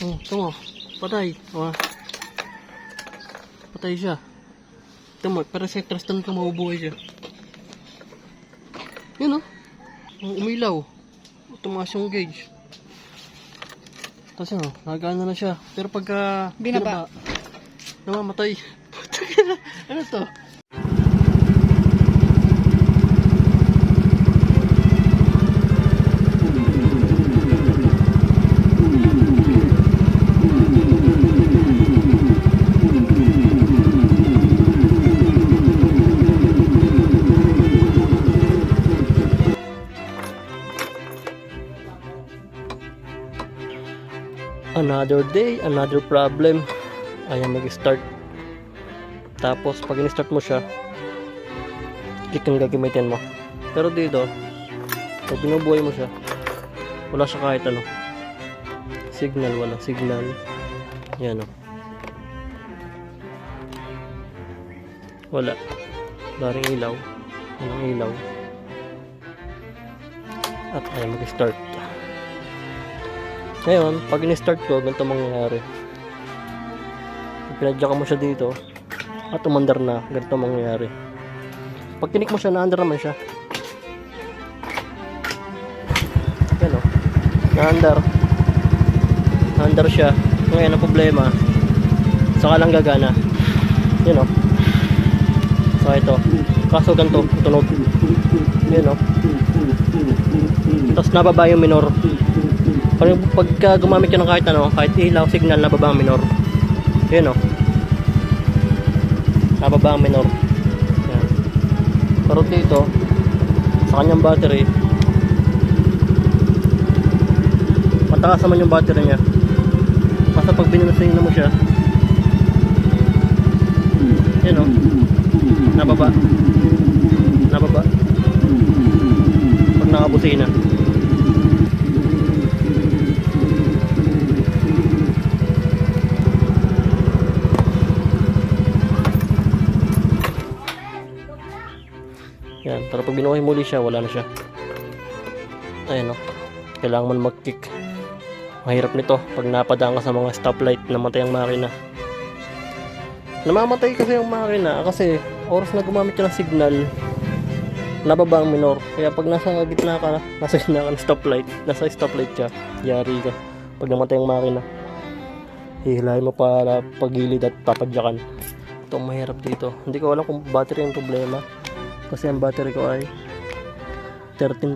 Oh, tama. Patay. Oh. Patay siya. Tama, pero sa trustan ka mabubuhay siya. Yun oh. Umilaw. Tumaas yung gauge. Tapos ano, nagana na siya. Pero pagka Binaba. namamatay. Ano to? Another day, another problem. Ayan, mag-start. Tapos, pag in-start mo siya, click ang gagamitin mo. Pero dito, pag binubuhay mo siya, wala siya kahit ano. Signal, wala signal. Yan o. Wala. Daring ilaw. Walang ilaw. At ayan, mag-start. Ngayon, pag in-start ko, ganito mangyayari. Pinadya ka mo siya dito at umandar na, ganito mangyayari. Pag tinik mo siya, naandar naman siya. Yan o. Naandar siya. Ngayon, ang problema, saka lang gagana. Yan o. So, ito. Kaso ganito, tunog. Yan o. Tapos nababa yung minor. Pagka gumamit ka ng kahit ano, kahit ilaw, signal, nababa ang minor. Yun o. Nababa ang minor. Yan. Pero dito, sa kanyang battery, mataas naman yung battery niya. Basta pag binulasin mo siya, yun o. Nababa. Nababa. Pag nakabusina. Yan, pero pag binuhay muli siya, wala na siya. Ayan o. Kailangan mo mag-kick. Mahirap nito pag napadaan ka sa mga stoplight, namatay ang makina. Namamatay kasi yung makina kasi oras na gumamit ka ng signal, nababa ang minor. Kaya pag nasa gitna ka ng stoplight, nasa stoplight ka, yari ka. Pag namatay ang makina, hihilahin mo para pagilid at papadyakan. Ito ang mahirap dito. Hindi ko alam kung battery yung problema. Kasi ang battery ko ay 13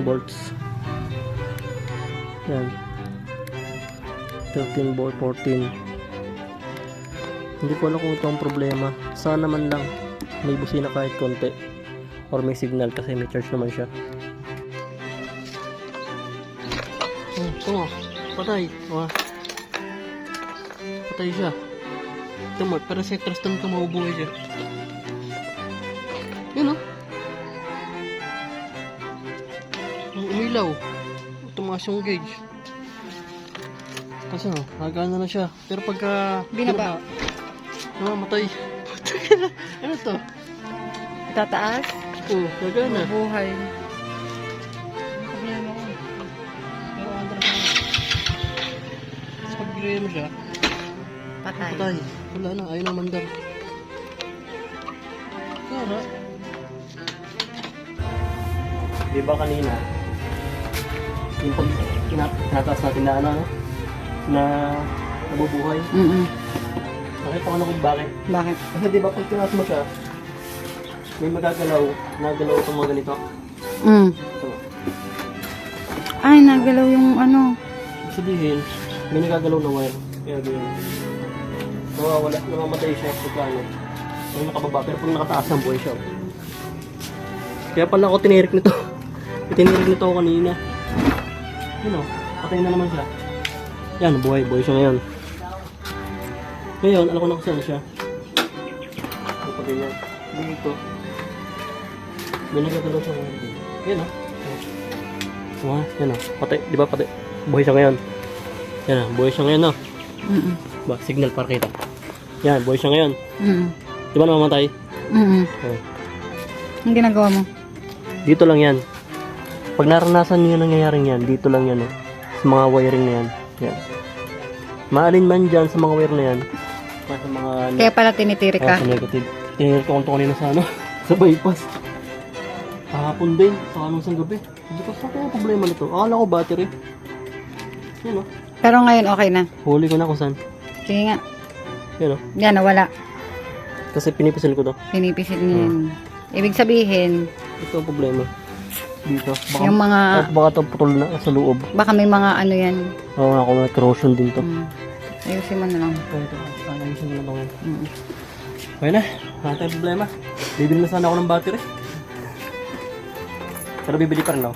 volts. Yan. 13 volt, 14. Hindi ko alam kung ito ang problema. Sana man lang may busina kahit konti. Or may signal kasi may charge naman siya. Oh, tama. Patay. Oh. Patay siya. Tama, pero sa trustan ka mabubuhay siya. Yun o. Umilaw. Tumaas yung gauge. Kasi no, nagana na siya. Pero pagka Binaba. namamatay. Ano to? Itataas. Oo, nagana. Buhay. Pero andar na. Tapos pag binuhay mo siya, Patay. patay. Wala na, ayaw na mandar. Kara. Di ba kanina, yung pag tinataas natin na ano, na nabubuhay, nakita ko na kung bakit. Bakit? Kasi di ba pag tinaas mo siya, may nagagalaw itong mga ganito. So, Ay, nagalaw yung ano. sabihin, may nagagalaw na wire. Kaya ganyan. Nawawala, namamatay siya pagka ano. Pag nakababa, pero pag nakataas ang buhay siya. Kaya pala ako tinirik nito. Tinirik nito ako kanina. Yun o, patay na naman siya. Yan, buhay siya ngayon. Ngayon, alam ko na kung saan siya. Ito pa ganyan. Dito. May nagagalaw siya ngayon. Yan o. Wow, yan o. Patay, di ba patay? Buhay siya ngayon. Yan o, buhay siya ngayon o. Ba, signal para kita. Yan, buhay siya ngayon. Di ba namamatay? Okay. Ang ginagawa mo? Dito lang yan. Pag naranasan niyo yung nangyayaring yan, dito lang yan. Sa mga wiring na yan. Yan. Maalin man dyan sa mga wire na yan. Sa mga Kaya pala tinitirik ka. sa negative. Tinigil ko kung kanina sa ano, sa bypass. Kahapon din, sa anong isang gabi. Hindi ko sa kaya problema nito. Akala ko battery. Yan o. Pero ngayon okay na. Huli ko na kung saan. Sige nga. Yan o. Yan, nawala. Kasi pinipisil ko to. Pinipisit niya yun. Ibig sabihin, Ito ang problema. Dito. Baka, yung mga, baka ito putol na sa loob. baka may mga ano yan. Oo nga, kung may corrosion din to. Ayusin mo na lang. Ito, ayusin mo na lang yan. Mm. Okay na, wala tayong problema. Bibili na sana ako ng battery. Pero bibili pa rin ako.